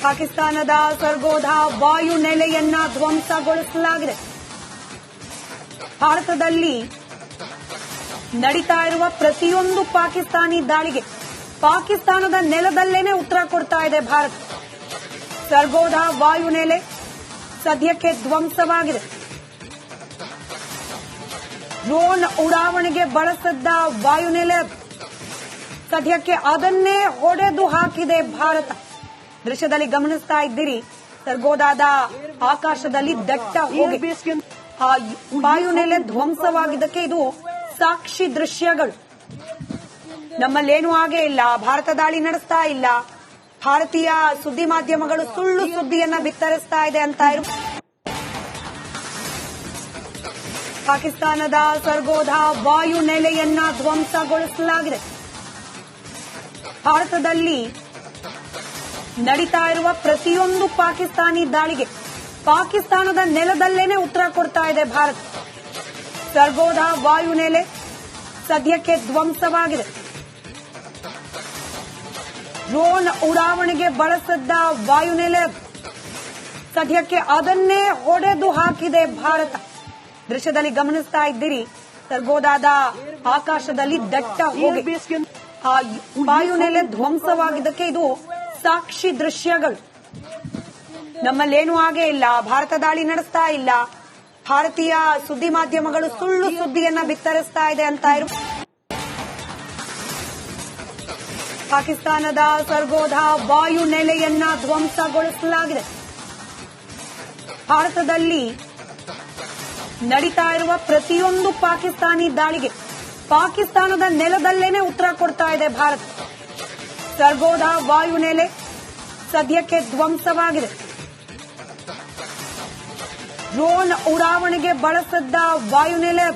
ಪಾಕಿಸ್ತಾನದ ಸರ್ಗೋಧಾ ವಾಯು ನೆಲೆಯನ್ನ ಧ್ವಂಸಗೊಳಿಸಲಾಗಿದೆ. ಭಾರತದಲ್ಲಿ ನಡೀತಾ ಇರುವ ಪ್ರತಿಯೊಂದು ಪಾಕಿಸ್ತಾನಿ ದಾಳಿಗೆ ಪಾಕಿಸ್ತಾನದ ನೆಲದಲ್ಲೇನೆ ಉತ್ತರ ಕೊಡ್ತಾ ಇದೆ ಭಾರತ. ಸರ್ಗೋಧಾ ವಾಯು ನೆಲೆ ಸದ್ಯಕ್ಕೆ ಧ್ವಂಸವಾಗಿದೆ. ಡ್ರೋನ್ ಉಡಾವಣೆಗೆ ಬಳಸಿದ್ದ ವಾಯುನೆಲೆ ಸದ್ಯಕ್ಕೆ ಅದನ್ನೇ ಹೊಡೆದು ಹಾಕಿದೆ ಭಾರತ. ದೃಶ್ಯದಲ್ಲಿ ಗಮನಿಸ್ತಾ ಇದ್ದೀರಿ, ಸರ್ಗೋಧಾದ ಆಕಾಶದಲ್ಲಿ ದಟ್ಟ ಹೋಗಿ ಆ ವಾಯುನೆಲೆ ಧ್ವಂಸವಾಗಿದ್ದಕ್ಕೆ ಇದು ಸಾಕ್ಷಿ ದೃಶ್ಯಗಳು. ನಮ್ಮಲ್ಲೇನೂ ಹಾಗೆ ಇಲ್ಲ, ಭಾರತ ದಾಳಿ ನಡೆಸ್ತಾ ಇಲ್ಲ, ಭಾರತೀಯ ಸುದ್ದಿ ಮಾಧ್ಯಮಗಳು ಸುಳ್ಳು ಸುದ್ದಿಯನ್ನ ಬಿತ್ತರಿಸ್ತಾ ಇದೆ ಅಂತ ಪಾಕಿಸ್ತಾನದ ಸರ್ಗೋಧಾ ವಾಯು ನೆಲೆಯನ್ನ ಧ್ವಂಸಗೊಳಿಸಲಾಗಿದೆ. ಭಾರತದಲ್ಲಿ ನಡೀತಾ ಇರುವ ಪ್ರತಿಯೊಂದು ಪಾಕಿಸ್ತಾನಿ ದಾಳಿಗೆ ಪಾಕಿಸ್ತಾನದ ನೆಲದಲ್ಲೇನೆ ಉತ್ತರ ಕೊಡ್ತಾ ಇದೆ ಭಾರತ. ಸರ್ಗೋಧಾ ವಾಯು ನೆಲೆ ಸದ್ಯಕ್ಕೆ ಧ್ವಂಸವಾಗಿದೆ. ಡ್ರೋನ್ ಉಡಾವಣೆಗೆ ಬಳಸಿದ್ದ ವಾಯುನೆಲೆ ಸದ್ಯಕ್ಕೆ ಅದನ್ನೇ ಹೊಡೆದು ಹಾಕಿದೆ ಭಾರತ. ದೃಶ್ಯದಲ್ಲಿ ಗಮನಿಸ್ತಾ ಇದ್ದೀರಿ, ಸರ್ಗೋಧಾದ ಆಕಾಶದಲ್ಲಿ ದಟ್ಟ ಹೋಗಿ ಆ ವಾಯುನೆಲೆ ಧ್ವಂಸವಾಗಿದ್ದಕ್ಕೆ ಇದು ಸಾಕ್ಷಿ ದೃಶ್ಯಗಳು. ನಮ್ಮಲ್ಲೇನೂ ಹಾಗೆ ಇಲ್ಲ, ಭಾರತ ದಾಳಿ ನಡೆಸ್ತಾ ಇಲ್ಲ, ಭಾರತೀಯ ಸುದ್ದಿ ಮಾಧ್ಯಮಗಳು ಸುಳ್ಳು ಸುದ್ದಿಯನ್ನ ಬಿತ್ತರಿಸ್ತಾ ಇದೆ ಅಂತ ಪಾಕಿಸ್ತಾನದ ಸರ್ಗೋಧಾ ವಾಯು ನೆಲೆಯನ್ನ ಧ್ವಂಸಗೊಳಿಸಲಾಗಿದೆ. ಭಾರತದಲ್ಲಿ ನಡೀತಾ ಇರುವ ಪ್ರತಿಯೊಂದು ಪಾಕಿಸ್ತಾನಿ ದಾಳಿಗೆ ಪಾಕಿಸ್ತಾನದ ನೆಲದಲ್ಲೇನೆ ಉತ್ತರ ಕೊಡ್ತಾ ಇದೆ ಭಾರತ. ಸರ್ಗೋಧಾ ವಾಯು ನೆಲೆ ಸದ್ಯಕ್ಕೆ ಧ್ವಂಸವಾಗಿದೆ. ಡ್ರೋನ್ ಉಡಾವಣೆಗೆ ಬಳಸಿದ್ದ ವಾಯುನೆಲೆ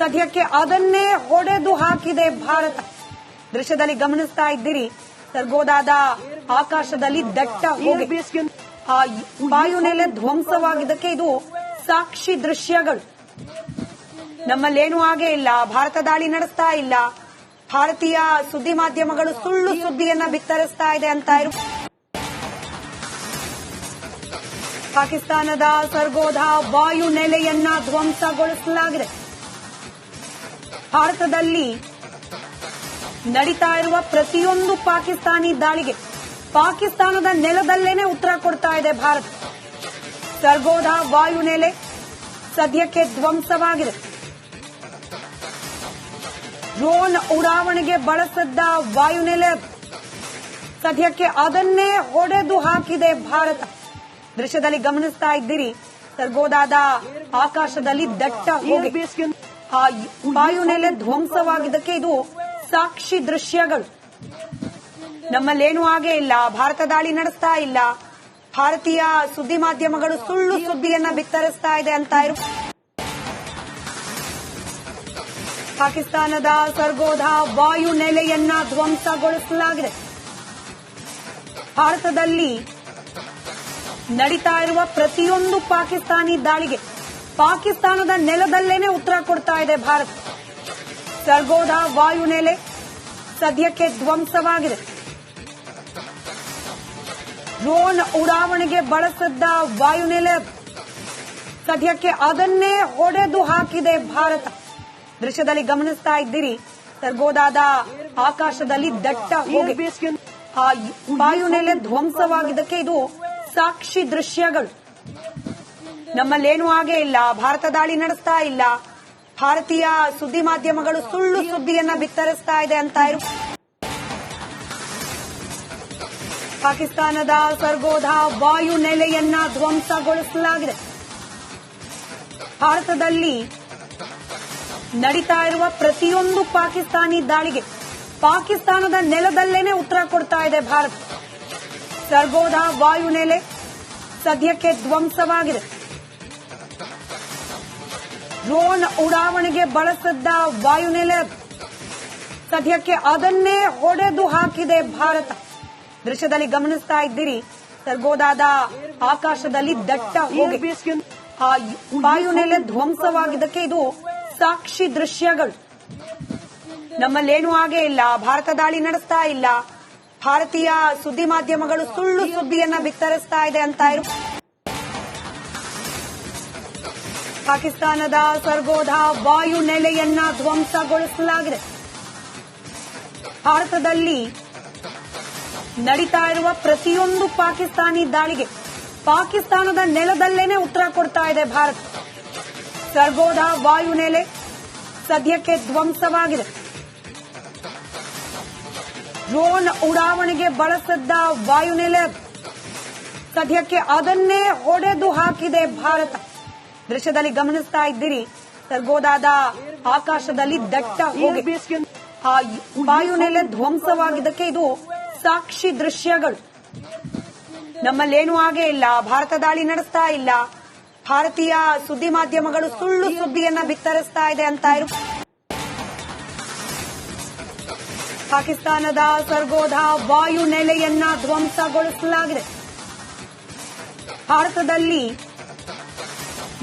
ಸದ್ಯಕ್ಕೆ ಅದನ್ನೇ ಹೊಡೆದು ಹಾಕಿದೆ ಭಾರತ. ದೃಶ್ಯದಲ್ಲಿ ಗಮನಿಸ್ತಾ ಇದ್ದೀರಿ, ಸರ್ಗೋಧಾದ ಆಕಾಶದಲ್ಲಿ ದಟ್ಟ ಹೋಗಿ ಆ ವಾಯುನೆಲೆ ಧ್ವಂಸವಾಗಿದ್ದಕ್ಕೆ ಇದು ಸಾಕ್ಷಿ ದೃಶ್ಯಗಳು. ನಮ್ಮಲ್ಲೇನೂ ಹಾಗೆ ಇಲ್ಲ, ಭಾರತ ದಾಳಿ ನಡೆಸ್ತಾ ಇಲ್ಲ, ಭಾರತೀಯ ಸುದ್ದಿ ಮಾಧ್ಯಮಗಳು ಸುಳ್ಳು ಸುದ್ದಿಯನ್ನ ಬಿತ್ತರಿಸ್ತಾ ಇದೆ ಅಂತ ಪಾಕಿಸ್ತಾನದ ಸರ್ಗೋಧಾ ವಾಯು ನೆಲೆಯನ್ನ ಧ್ವಂಸಗೊಳಿಸಲಾಗಿದೆ. ಭಾರತದಲ್ಲಿ ನಡೀತಾ ಇರುವ ಪ್ರತಿಯೊಂದು ಪಾಕಿಸ್ತಾನಿ ದಾಳಿಗೆ ಪಾಕಿಸ್ತಾನದ ನೆಲದಲ್ಲೇನೆ ಉತ್ತರ ಕೊಡ್ತಾ ಇದೆ ಭಾರತ. ಸರ್ಗೋಧಾ ವಾಯು ನೆಲೆ ಸದ್ಯಕ್ಕೆ ಧ್ವಂಸವಾಗಿದೆ. ಡ್ರೋನ್ ಉಡಾವಣೆಗೆ ಬಳಸಿದ್ದ ವಾಯುನೆಲೆ ಸದ್ಯಕ್ಕೆ ಅದನ್ನೇ ಹೊಡೆದು ಹಾಕಿದೆ ಭಾರತ. ದೃಶ್ಯದಲ್ಲಿ ಗಮನಿಸ್ತಾ ಇದ್ದೀರಿ, ಸರ್ಗೋಧಾದ ಆಕಾಶದಲ್ಲಿ ದಟ್ಟ ಹೋಗಿ ಆ ವಾಯುನೆಲೆ ಧ್ವಂಸವಾಗಿದ್ದಕ್ಕೆ ಇದು ಸಾಕ್ಷಿ ದೃಶ್ಯಗಳು. ನಮ್ಮಲ್ಲೇನೂ ಹಾಗೆ ಇಲ್ಲ, ಭಾರತ ದಾಳಿ ನಡೆಸ್ತಾ ಇಲ್ಲ, ಭಾರತೀಯ ಸುದ್ದಿ ಮಾಧ್ಯಮಗಳು ಸುಳ್ಳು ಸುದ್ದಿಯನ್ನ ಬಿತ್ತರಿಸ್ತಾ ಇದೆ ಅಂತ ಪಾಕಿಸ್ತಾನದ ಸರ್ಗೋಧಾ ವಾಯು ನೆಲೆಯನ್ನ ಧ್ವಂಸಗೊಳಿಸಲಾಗಿದೆ. ಭಾರತದಲ್ಲಿ ನಡೀತಾ ಇರುವ ಪ್ರತಿಯೊಂದು ಪಾಕಿಸ್ತಾನಿ ದಾಳಿಗೆ ಪಾಕಿಸ್ತಾನದ ನೆಲದಲ್ಲೇನೆ ಉತ್ತರ ಕೊಡ್ತಾ ಇದೆ ಭಾರತ. ಸರ್ಗೋಧಾ ವಾಯು ನೆಲೆ ಸದ್ಯಕ್ಕೆ ಧ್ವಂಸವಾಗಿದೆ. ಡ್ರೋನ್ ಉಡಾವಣೆಗೆ ಬಳಸಿದ್ದ ವಾಯುನೆಲೆ ಸದ್ಯಕ್ಕೆ ಅದನ್ನೇ ಹೊಡೆದು ಹಾಕಿದೆ ಭಾರತ. ದೃಶ್ಯದಲ್ಲಿ ಗಮನಿಸ್ತಾ ಇದ್ದೀರಿ, ಸರ್ಗೋಧಾದ ಆಕಾಶದಲ್ಲಿ ದಟ್ಟ ಹೋಗಿ ಆ ವಾಯುನೆಲೆ ಧ್ವಂಸವಾಗಿದ್ದಕ್ಕೆ ಇದು ಸಾಕ್ಷಿ ದೃಶ್ಯಗಳು. ನಮ್ಮಲ್ಲೇನೂ ಹಾಗೆ ಇಲ್ಲ, ಭಾರತ ದಾಳಿ ನಡೆಸ್ತಾ ಇಲ್ಲ, ಭಾರತೀಯ ಸುದ್ದಿ ಮಾಧ್ಯಮಗಳು ಸುಳ್ಳು ಸುದ್ದಿಯನ್ನ ಬಿತ್ತರಿಸ್ತಾ ಇದೆ ಅಂತ ಪಾಕಿಸ್ತಾನದ ಸರ್ಗೋಧಾ ವಾಯು ನೆಲೆಯನ್ನ ಧ್ವಂಸಗೊಳಿಸಲಾಗಿದೆ. ಭಾರತದಲ್ಲಿ ನಡೀತಾ ಇರುವ ಪ್ರತಿಯೊಂದು ಪಾಕಿಸ್ತಾನಿ ದಾಳಿಗೆ ಪಾಕಿಸ್ತಾನದ ನೆಲದಲ್ಲೇನೆ ಉತ್ತರ ಕೊಡ್ತಾ ಇದೆ ಭಾರತ. ಸರ್ಗೋಧಾ ವಾಯು ನೆಲೆ ಸದ್ಯಕ್ಕೆ ಧ್ವಂಸವಾಗಿದೆ. ಡ್ರೋನ್ ಉಡಾವಣೆಗೆ ಬಳಸಿದ್ದ ವಾಯುನೆಲೆ ಸದ್ಯಕ್ಕೆ ಅದನ್ನೇ ಹೊಡೆದು ಹಾಕಿದೆ ಭಾರತ. ದೃಶ್ಯದಲ್ಲಿ ಗಮನಿಸ್ತಾ ಇದ್ದೀರಿ, ಸರ್ಗೋಧಾದ ಆಕಾಶದಲ್ಲಿ ದಟ್ಟ ಹೋಗಿ ಆ ವಾಯುನೆಲೆ ಧ್ವಂಸವಾಗಿದ್ದಕ್ಕೆ ಇದು ಸಾಕ್ಷಿ ದೃಶ್ಯಗಳು. ನಮ್ಮಲ್ಲೇನೂ ಹಾಗೆ ಇಲ್ಲ, ಭಾರತ ದಾಳಿ ನಡೆಸ್ತಾ ಇಲ್ಲ, ಭಾರತೀಯ ಸುದ್ದಿ ಮಾಧ್ಯಮಗಳು ಸುಳ್ಳು ಸುದ್ದಿಯನ್ನ ಬಿತ್ತರಿಸ್ತಾ ಇದೆ ಅಂತ ಪಾಕಿಸ್ತಾನದ ಸರ್ಗೋಧ ವಾಯು ನೆಲೆಯನ್ನ ಧ್ವಂಸಗೊಳಿಸಲಾಗಿದೆ. ಭಾರತದಲ್ಲಿ ನಡೀತಾ ಇರುವ ಪ್ರತಿಯೊಂದು ಪಾಕಿಸ್ತಾನಿ ದಾಳಿಗೆ ಪಾಕಿಸ್ತಾನದ ನೆಲದಲ್ಲೇನೆ ಉತ್ತರ ಕೊಡ್ತಾ ಇದೆ ಭಾರತ. ಸರ್ಗೋಧ ವಾಯು ನೆಲೆ ಸದ್ಯಕ್ಕೆ ಧ್ವಂಸವಾಗಿದೆ. ಡ್ರೋನ್ ಉಡಾವಣೆಗೆ ಬಳಸಿದ್ದ ವಾಯುನೆಲೆ ಸದ್ಯಕ್ಕೆ ಅದನ್ನೇ ಹೊಡೆದು ಹಾಕಿದೆ ಭಾರತ. ದೃಶ್ಯದಲ್ಲಿ ಗಮನಿಸ್ತಾ ಇದ್ದೀರಿ, ಸರ್ಗೋಧಾದ ಆಕಾಶದಲ್ಲಿ ದಟ್ಟ ಹೋಗಿ ಆ ವಾಯುನೆಲೆ ಧ್ವಂಸವಾಗಿದ್ದಕ್ಕೆ ಇದು ಸಾಕ್ಷಿ ದೃಶ್ಯಗಳು. ನಮ್ಮಲ್ಲೇನೂ ಆಗೇ ಇಲ್ಲ, ಭಾರತ ದಾಳಿ ನಡೆಸ್ತಾ ಇಲ್ಲ, ಭಾರತೀಯ ಸುದ್ದಿ ಮಾಧ್ಯಮಗಳು ಸುಳ್ಳು ಸುದ್ದಿಯನ್ನ ಬಿತ್ತರಿಸ್ತಾ ಇದೆ ಅಂತ ಪಾಕಿಸ್ತಾನದ ಸರ್ಗೋಧ ವಾಯು ನೆಲೆಯನ್ನ ಧ್ವಂಸಗೊಳಿಸಲಾಗಿದೆ. ಭಾರತದಲ್ಲಿ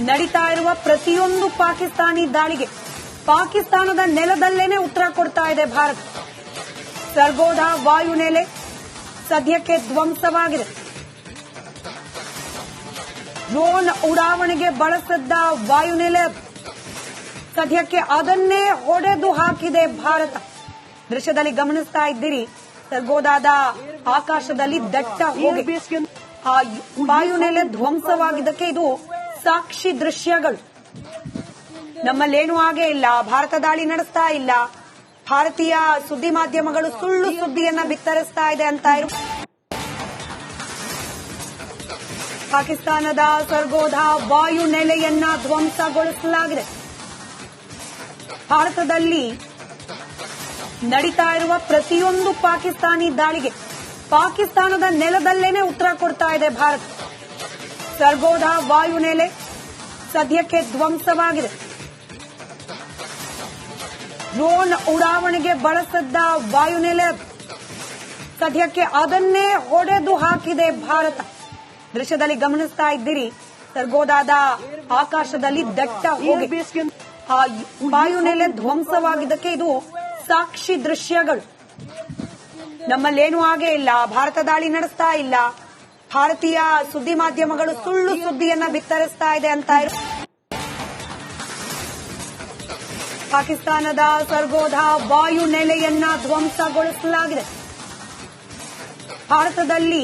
ನಡೀತಾ ಇರುವ ಪ್ರತಿಯೊಂದು ಪಾಕಿಸ್ತಾನಿ ದಾಳಿಗೆ ಪಾಕಿಸ್ತಾನದ ನೆಲದಲ್ಲೇನೆ ಉತ್ತರ ಕೊಡ್ತಾ ಇದೆ ಭಾರತ. ಸರ್ಗೋಧ ವಾಯು ನೆಲೆ ಸದ್ಯಕ್ಕೆ ಧ್ವಂಸವಾಗಿದೆ. ಡ್ರೋನ್ ಉಡಾವಣೆಗೆ ಬಳಸಿದ್ದ ವಾಯುನೆಲೆ ಸದ್ಯಕ್ಕೆ ಅದನ್ನೇ ಹೊಡೆದು ಹಾಕಿದೆ ಭಾರತ. ದೃಶ್ಯದಲ್ಲಿ ಗಮನಿಸ್ತಾ ಇದ್ದೀರಿ, ಸರ್ಗೋಧಾದ ಆಕಾಶದಲ್ಲಿ ದಟ್ಟ ಹೋಗಿ ಆ ವಾಯುನೆಲೆ ಧ್ವಂಸವಾಗಿದ್ದಕ್ಕೆ ಇದು ಸಾಕ್ಷಿ ದೃಶ್ಯಗಳು. ನಮ್ಮಲ್ಲೇನೂ ಆಗೇ ಇಲ್ಲ, ಭಾರತ ದಾಳಿ ನಡೆಸ್ತಾ ಇಲ್ಲ, ಭಾರತೀಯ ಸುದ್ದಿ ಮಾಧ್ಯಮಗಳು ಸುಳ್ಳು ಸುದ್ದಿಯನ್ನ ಬಿತ್ತರಿಸ್ತಾ ಇದೆ ಅಂತ ಪಾಕಿಸ್ತಾನದ ಸರ್ಗೋಧ ವಾಯು ನೆಲೆಯನ್ನ ಧ್ವಂಸಗೊಳಿಸಲಾಗಿದೆ. ಭಾರತದಲ್ಲಿ ನಡೀತಾ ಇರುವ ಪ್ರತಿಯೊಂದು ಪಾಕಿಸ್ತಾನಿ ದಾಳಿಗೆ ಪಾಕಿಸ್ತಾನದ ನೆಲದಲ್ಲೇನೆ ಉತ್ತರ ಕೊಡ್ತಾ ಇದೆ ಭಾರತ. ಸರ್ಗೋಧ ವಾಯು ನೆಲೆ ಸದ್ಯಕ್ಕೆ ಧ್ವಂಸವಾಗಿದೆ. ಡ್ರೋನ್ ಉಡಾವಣೆಗೆ ಬಳಸಿದ್ದ ವಾಯುನೆಲೆ ಸದ್ಯಕ್ಕೆ ಅದನ್ನೇ ಹೊಡೆದು ಹಾಕಿದೆ ಭಾರತ. ದೃಶ್ಯದಲ್ಲಿ ಗಮನಿಸ್ತಾ ಇದ್ದೀರಿ, ಸರ್ಗೋಧಾದ ಆಕಾಶದಲ್ಲಿ ದಟ್ಟ ಹೋಗಿ ಆ ವಾಯುನೆಲೆ ಧ್ವಂಸವಾಗಿದ್ದಕ್ಕೆ ಇದು ಸಾಕ್ಷಿ ದೃಶ್ಯಗಳು. ನಮ್ಮಲ್ಲೇನೂ ಆಗೇ ಇಲ್ಲ, ಭಾರತ ದಾಳಿ ನಡೆಸ್ತಾ ಇಲ್ಲ, ಭಾರತೀಯ ಸುದ್ದಿ ಮಾಧ್ಯಮಗಳು ಸುಳ್ಳು ಸುದ್ದಿಯನ್ನ ಬಿತ್ತರಿಸ್ತಾ ಇದೆ ಅಂತ ಪಾಕಿಸ್ತಾನದ ಸರ್ಗೋಧ ವಾಯು ನೆಲೆಯನ್ನ ಧ್ವಂಸಗೊಳಿಸಲಾಗಿದೆ. ಭಾರತದಲ್ಲಿ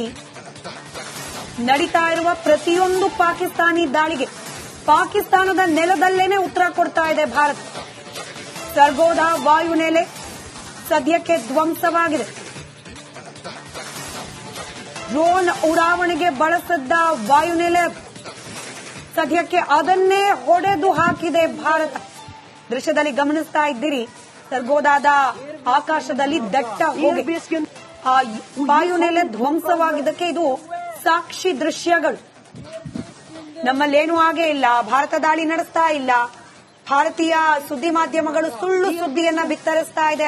ನಡೀತಾ ಇರುವ ಪ್ರತಿಯೊಂದು ಪಾಕಿಸ್ತಾನಿ ದಾಳಿಗೆ ಪಾಕಿಸ್ತಾನದ ನೆಲದಲ್ಲೇನೆ ಉತ್ತರ ಕೊಡ್ತಾ ಇದೆ ಭಾರತ. ಸರ್ಗೋಧ ವಾಯು ನೆಲೆ ಸದ್ಯಕ್ಕೆ ಧ್ವಂಸವಾಗಿದೆ. ಡ್ರೋನ್ ಉಡಾವಣೆಗೆ ಬಳಸಿದ್ದ ವಾಯುನೆಲೆ ಸದ್ಯಕ್ಕೆ ಅದನ್ನೇ ಹೊಡೆದು ಹಾಕಿದೆ ಭಾರತ. ದೃಶ್ಯದಲ್ಲಿ ಗಮನಿಸ್ತಾ ಇದ್ದೀರಿ, ಸರ್ಗೋಧಾದ ಆಕಾಶದಲ್ಲಿ ದಟ್ಟ ಹೋಗಿ ಆ ವಾಯುನೆಲೆ ಧ್ವಂಸವಾಗಿದ್ದಕ್ಕೆ ಇದು ಸಾಕ್ಷಿ ದೃಶ್ಯಗಳು. ನಮ್ಮಲ್ಲೇನೂ ಆಗೇ ಇಲ್ಲ, ಭಾರತ ದಾಳಿ ನಡೆಸ್ತಾ ಇಲ್ಲ, ಭಾರತೀಯ ಸುದ್ದಿ ಮಾಧ್ಯಮಗಳು ಸುಳ್ಳು ಸುದ್ದಿಯನ್ನ ಬಿತ್ತರಿಸ್ತಾ ಇದೆ ಅಂತ